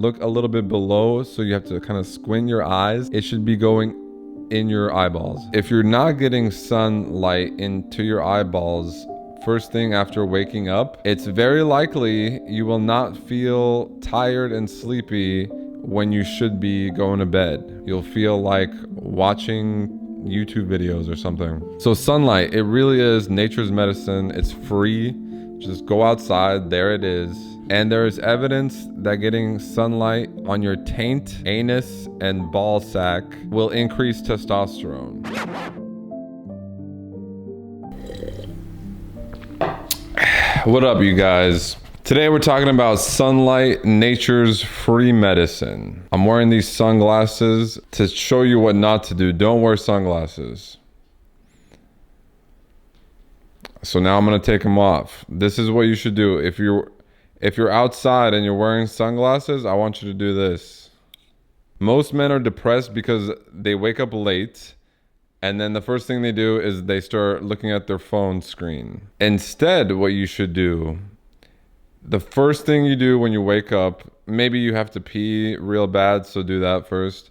look a little bit below, so you have to kind of squint your eyes. It should be going in your eyeballs. If you're not getting sunlight into your eyeballs first thing after waking up, it's very likely you will not feel tired and sleepy when you should be going to bed. You'll feel like watching YouTube videos or something. So sunlight, it really is nature's medicine. It's free. Just go outside, there it is. And there is evidence that getting sunlight on your taint, anus, and ball sack will increase testosterone. What up, you guys? Today we're talking about sunlight, nature's free medicine. I'm wearing these sunglasses to show you what not to do. Don't wear sunglasses. So now I'm gonna take them off. This is what you should do. If you're outside and you're wearing sunglasses, I want you to do this. Most men are depressed because they wake up late, and then the first thing they do is they start looking at their phone screen. Instead, what you should do, the first thing you do when you wake up, maybe you have to pee real bad, so do that first.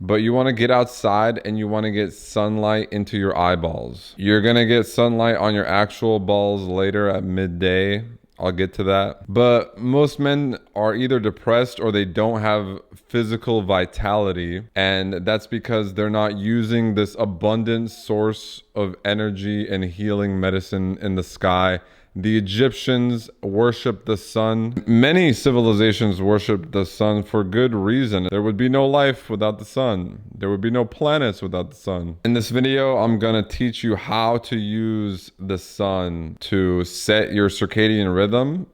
But you want to get outside and you want to get sunlight into your eyeballs. You're going to get sunlight on your actual balls later at midday. I'll get to that. But most men are either depressed or they don't have physical vitality. And that's because they're not using this abundant source of energy and healing medicine in the sky. The Egyptians worshiped the sun. Many civilizations worship the sun for good reason. There would be no life without the sun. There would be no planets without the sun. In this video, I'm gonna teach you how to use the sun to set your circadian rhythm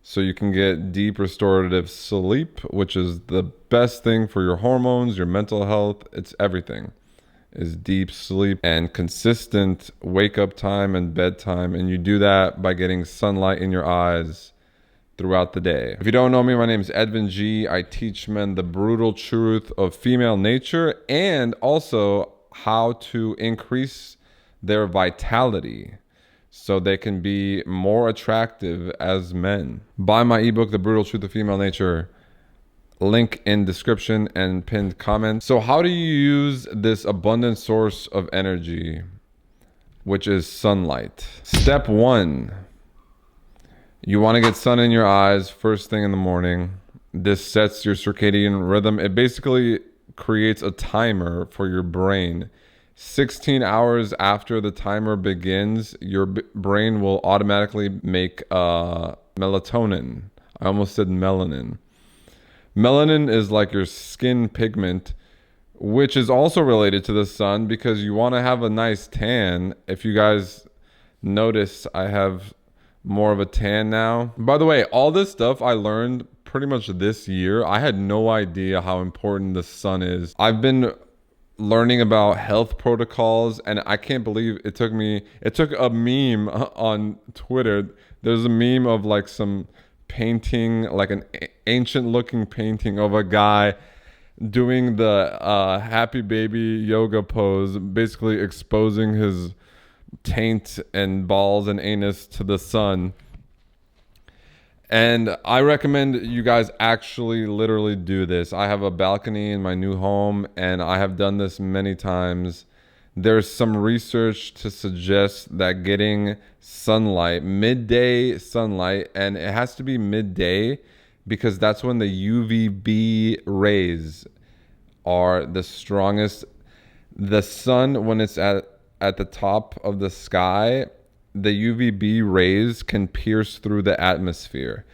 so you can get deep restorative sleep, which is the best thing for your hormones, your mental health. It's everything. Is deep sleep and consistent wake up time and bedtime. And you do that by getting sunlight in your eyes throughout the day. If you don't know me, my name is Edvin G. I teach men the brutal truth of female nature and also how to increase their vitality so they can be more attractive as men. Buy my ebook, The Brutal Truth of Female Nature. Link in description and pinned comment. So how do you use this abundant source of energy, which is sunlight? Step 1, you want to get sun in your eyes first thing in the morning. This sets your circadian rhythm. It basically creates a timer for your brain. 16 hours after the timer begins, your brain will automatically make melatonin. I almost said melanin. Melanin is like your skin pigment, which is also related to the sun because you want to have a nice tan. If you guys notice, I have more of a tan now. By the way, all this stuff I learned pretty much this year. I had no idea how important the sun is. I've been learning about health protocols, and I can't believe it took a meme on Twitter. There's a meme of like some painting, like an ancient looking painting of a guy doing the happy baby yoga pose, basically exposing his taint and balls and anus to the sun. And I recommend you guys actually literally do this. I have a balcony in my new home and I have done this many times. There's some research to suggest that getting sunlight, midday sunlight, and it has to be midday because that's when the UVB rays are the strongest. The sun, when it's at the top of the sky, the UVB rays can pierce through the atmosphere.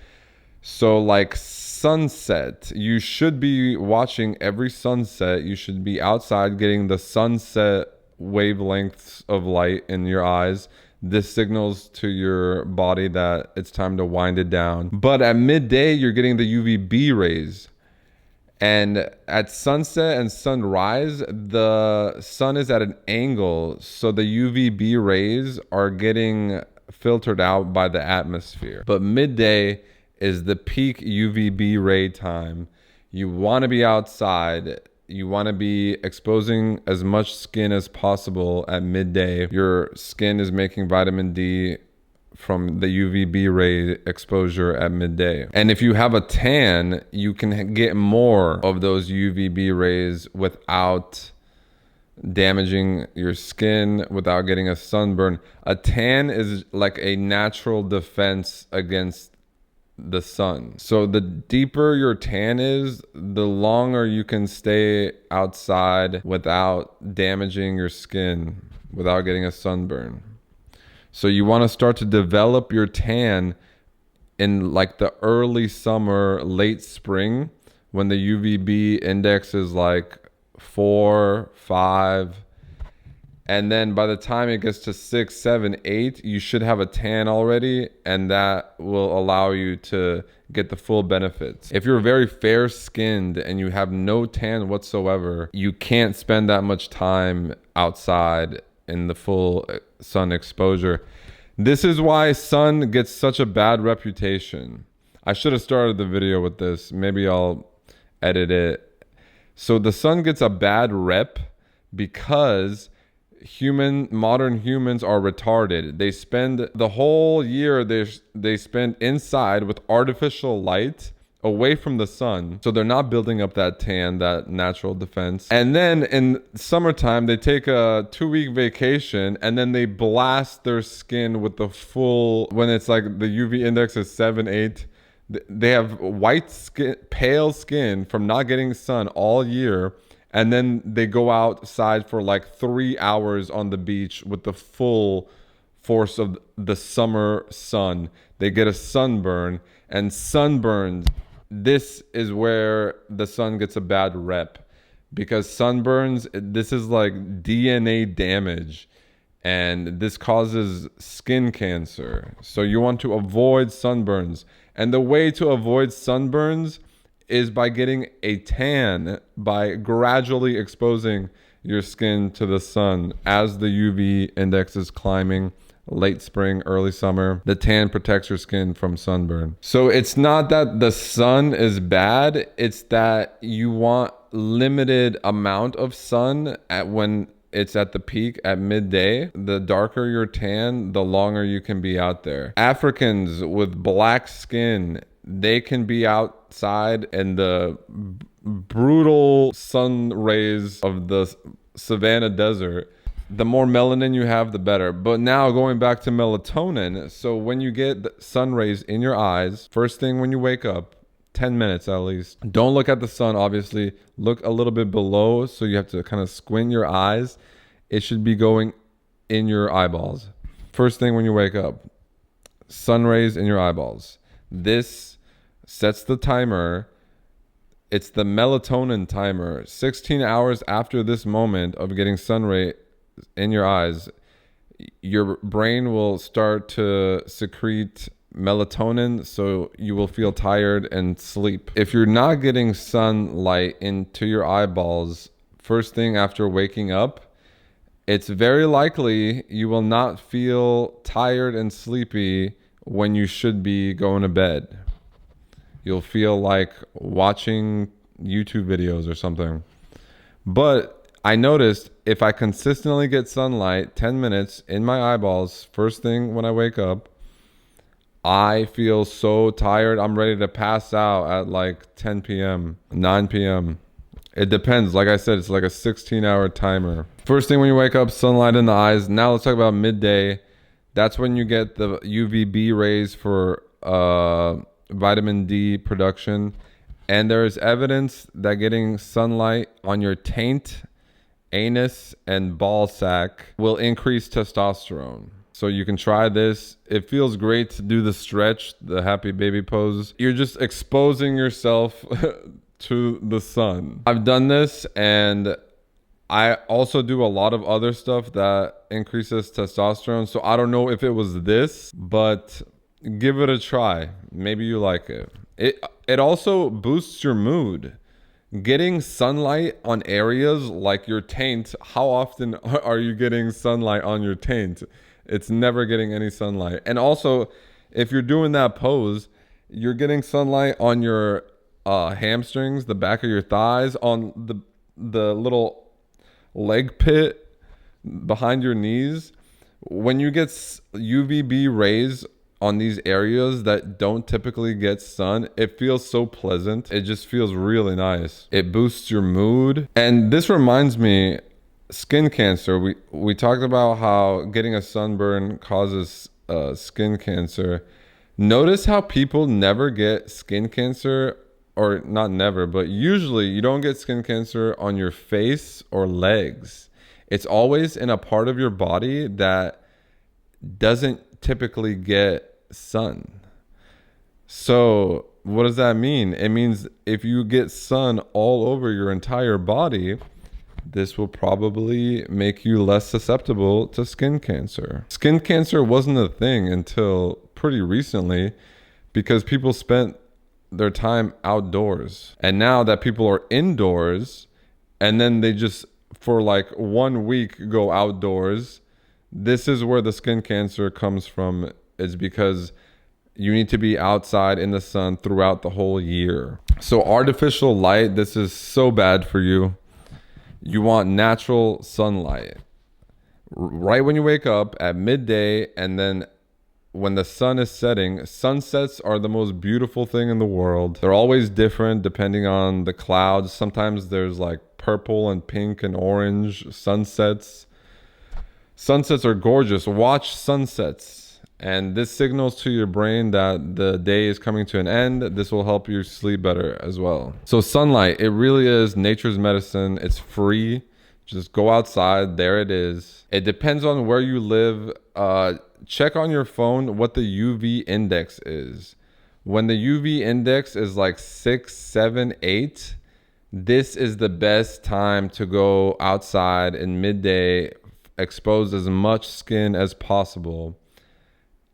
So like sunset, you should be watching every sunset. You should be outside getting the sunset wavelengths of light in your eyes. This signals to your body that it's time to wind it down. But at midday, you're getting the UVB rays. And at sunset and sunrise, the sun is at an angle. So the UVB rays are getting filtered out by the atmosphere. But midday is the peak UVB ray time. You want to be outside. You want to be exposing as much skin as possible at midday. Your skin is making vitamin D from the UVB ray exposure at midday. And if you have a tan, you can get more of those UVB rays without damaging your skin, without getting a sunburn. A tan is like a natural defense against the sun. So the deeper your tan is, the longer you can stay outside without damaging your skin, without getting a sunburn. So you want to start to develop your tan in like the early summer, late spring, when the UVB index is like 4, 5. And then by the time it gets to 6, 7, 8, you should have a tan already, and that will allow you to get the full benefits. If you're very fair skinned and you have no tan whatsoever, you can't spend that much time outside in the full sun exposure. This is why sun gets such a bad reputation. I should have started the video with this. Maybe I'll edit it. So the sun gets a bad rep because modern humans are retarded. They spend the whole year they spend inside with artificial light away from the sun, so they're not building up that tan, that natural defense. And then in summertime they take a 2-week vacation, and then they blast their skin with the full, when it's like the UV index is 7, 8, they have white skin, pale skin from not getting sun all year. And then they go outside for like 3 hours on the beach with the full force of the summer sun. They get a sunburn, and sunburns, this is where the sun gets a bad rep, because sunburns, this is like DNA damage, and this causes skin cancer. So you want to avoid sunburns. And the way to avoid sunburns is by getting a tan, by gradually exposing your skin to the sun as the UV index is climbing. Late spring, early summer, the tan protects your skin from sunburn. So it's not that the sun is bad, it's that you want limited amount of sun when it's at the peak at midday. The darker your tan, the longer you can be out there. Africans with black skin, they can be outside in the brutal sun rays of the Savannah desert. The more melanin you have, the better. But now going back to melatonin. So when you get the sun rays in your eyes, first thing when you wake up, 10 minutes at least. Don't look at the sun, obviously. Look a little bit below, so you have to kind of squint your eyes. It should be going in your eyeballs. First thing when you wake up, sun rays in your eyeballs. This sets the timer. It's the melatonin timer. 16 hours after this moment of getting sun ray in your eyes, your brain will start to secrete melatonin, so you will feel tired and sleep. If you're not getting sunlight into your eyeballs first thing after waking up, it's very likely you will not feel tired and sleepy when you should be going to bed. You'll feel like watching YouTube videos or something. But I noticed if I consistently get sunlight 10 minutes in my eyeballs first thing when I wake up, I feel so tired. I'm ready to pass out at like 10 p.m., 9 p.m. It depends. Like I said, it's like a 16-hour timer. First thing when you wake up, sunlight in the eyes. Now let's talk about midday. That's when you get the UVB rays for vitamin D production. And there's evidence that getting sunlight on your taint, anus, and ball sack will increase testosterone. So you can try this. It feels great to do the stretch, the happy baby pose. You're just exposing yourself to the sun. I've done this, and I also do a lot of other stuff that increases testosterone. So I don't know if it was this, but give it a try. Maybe you like it. It also boosts your mood. Getting sunlight on areas like your taint. How often are you getting sunlight on your taint? It's never getting any sunlight. And also, if you're doing that pose, you're getting sunlight on your hamstrings, the back of your thighs, on the little leg pit behind your knees. When you get UVB rays on these areas that don't typically get sun, it feels so pleasant. It just feels really nice. It boosts your mood. And this reminds me, skin cancer. We talked about how getting a sunburn causes skin cancer. Notice how people never get skin cancer, or not never, but usually you don't get skin cancer on your face or legs. It's always in a part of your body that doesn't typically get sun. So what does that mean? It means if you get sun all over your entire body, this will probably make you less susceptible to skin cancer. Skin cancer wasn't a thing until pretty recently because people spent their time outdoors. And now that people are indoors and then they just for like 1 week go outdoors, this is where the skin cancer comes from, is because you need to be outside in the sun throughout the whole year. So artificial light, this is so bad for you. You want natural sunlight right when you wake up at midday, and then when the sun is setting. Sunsets are the most beautiful thing in the world. They're always different depending on the clouds. Sometimes there's like purple and pink and orange sunsets. Sunsets are gorgeous. Watch sunsets, and this signals to your brain that the day is coming to an end. This will help you sleep better as well. So sunlight, it really is nature's medicine. It's free. Just go outside. There it is. It depends on where you live. Check on your phone what the UV index is. When the UV index is like 6, 7, 8, this is the best time to go outside in midday. Expose as much skin as possible.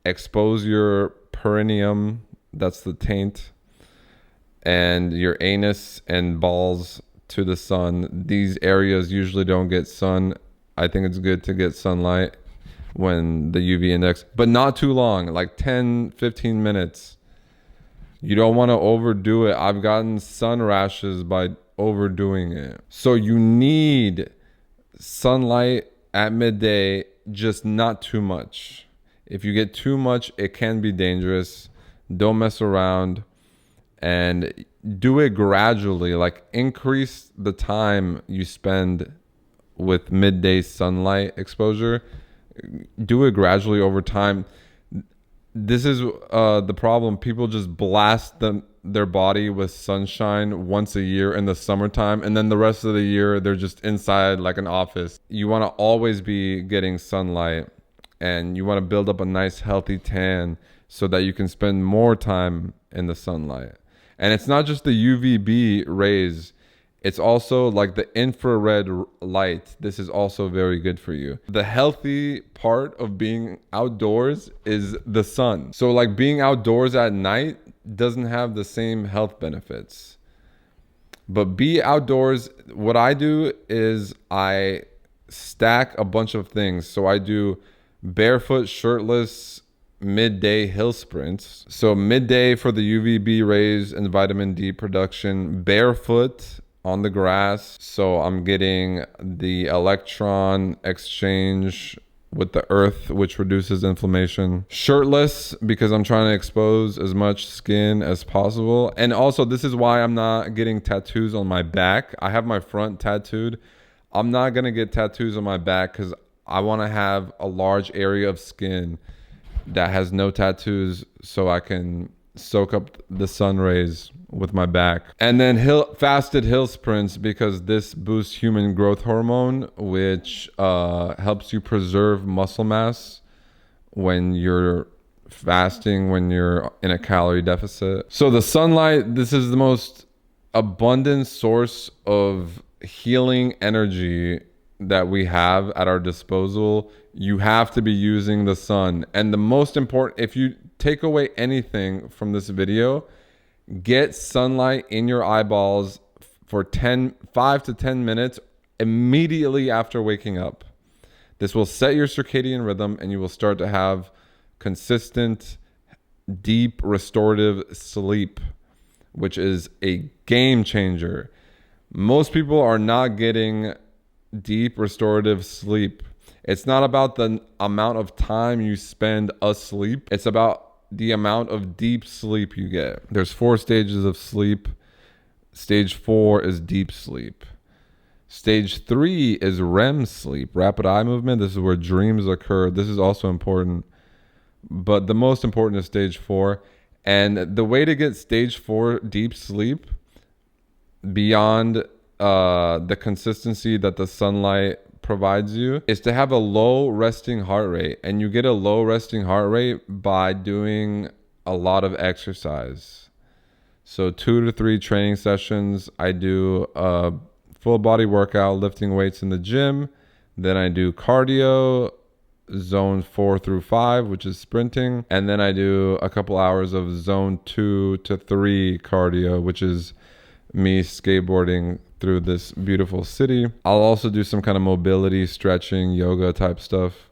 Expose your perineum, that's the taint, and your anus and balls to the sun. These areas usually don't get sun. I think it's good to get sunlight when the UV index, but not too long, like 10, 15 minutes. You don't want to overdo it. I've gotten sun rashes by overdoing it. So you need sunlight at midday, just not too much. If you get too much, it can be dangerous. Don't mess around, and do it gradually. Like increase the time you spend with midday sunlight exposure. Do it gradually over time. This is the problem. People just blast their body with sunshine once a year in the summertime, and then the rest of the year they're just inside like an office. You want to always be getting sunlight, and you want to build up a nice healthy tan so that you can spend more time in the sunlight. And it's not just the UVB rays. It's also like the infrared light. This is also very good for you. The healthy part of being outdoors is the sun. So like being outdoors at night doesn't have the same health benefits. But be outdoors. What I do is I stack a bunch of things. So I do barefoot, shirtless, midday hill sprints. So midday for the UVB rays and vitamin D production, barefoot on the grass. So I'm getting the electron exchange with the earth, which reduces inflammation. Shirtless, because I'm trying to expose as much skin as possible. And also, this is why I'm not getting tattoos on my back. I have my front tattooed. I'm not going to get tattoos on my back because I want to have a large area of skin that has no tattoos so I can soak up the sun rays with my back. And then fasted hill sprints, because this boosts human growth hormone, which helps you preserve muscle mass when you're fasting, when you're in a calorie deficit. So the sunlight, this is the most abundant source of healing energy that we have at our disposal. You have to be using the sun. And the most important, if you take away anything from this video, get sunlight in your eyeballs for 5 to 10 minutes immediately after waking up. This will set your circadian rhythm, and you will start to have consistent, deep, restorative sleep, which is a game changer. Most people are not getting deep, restorative sleep. It's not about the amount of time you spend asleep. It's about the amount of deep sleep you get. There's 4 stages of sleep. Stage 4 is deep sleep. Stage 3 is REM sleep, rapid eye movement. This is where dreams occur. This is also important, but the most important is stage 4. And the way to get stage 4 deep sleep beyond the consistency that the sunlight provides you is to have a low resting heart rate. And you get a low resting heart rate by doing a lot of exercise. So 2 to 3 training sessions. I do a full body workout, lifting weights in the gym. Then I do cardio, zone 4 through 5, which is sprinting. And then I do a couple hours of zone 2 to 3 cardio, which is me skateboarding through this beautiful city. I'll also do some kind of mobility, stretching, yoga type stuff.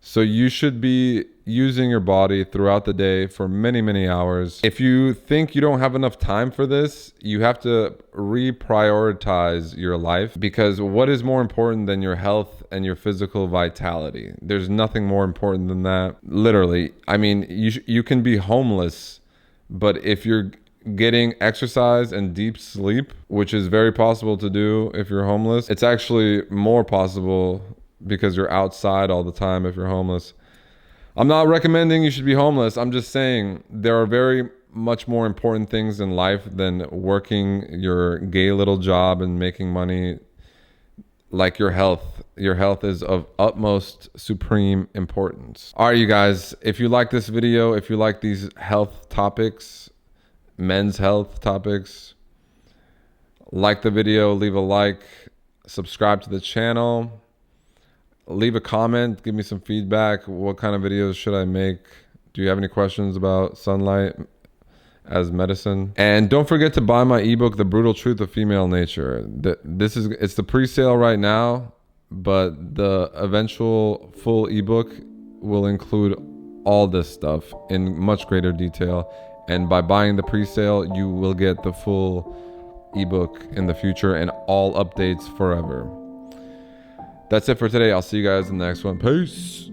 So you should be using your body throughout the day for many, many hours. If you think you don't have enough time for this, you have to reprioritize your life, because what is more important than your health and your physical vitality? There's nothing more important than that. Literally, I mean, you can be homeless, but if you're getting exercise and deep sleep, which is very possible to do if you're homeless, it's actually more possible because you're outside all the time if you're homeless. I'm not recommending you should be homeless. I'm just saying there are very much more important things in life than working your gay little job and making money, like your health. Your health is of utmost supreme importance. All right, you guys, if you like this video, if you like these health topics, men's health topics, like the video, leave a like, subscribe to the channel, leave a comment, give me some feedback. What kind of videos should I make? Do you have any questions about sunlight as medicine? And don't forget to buy my ebook, The Brutal Truth of Female Nature. It's the pre-sale right now, but the eventual full ebook will include all this stuff in much greater detail. And by buying the pre-sale, you will get the full ebook in the future and all updates forever. That's it for today. I'll see you guys in the next one. Peace.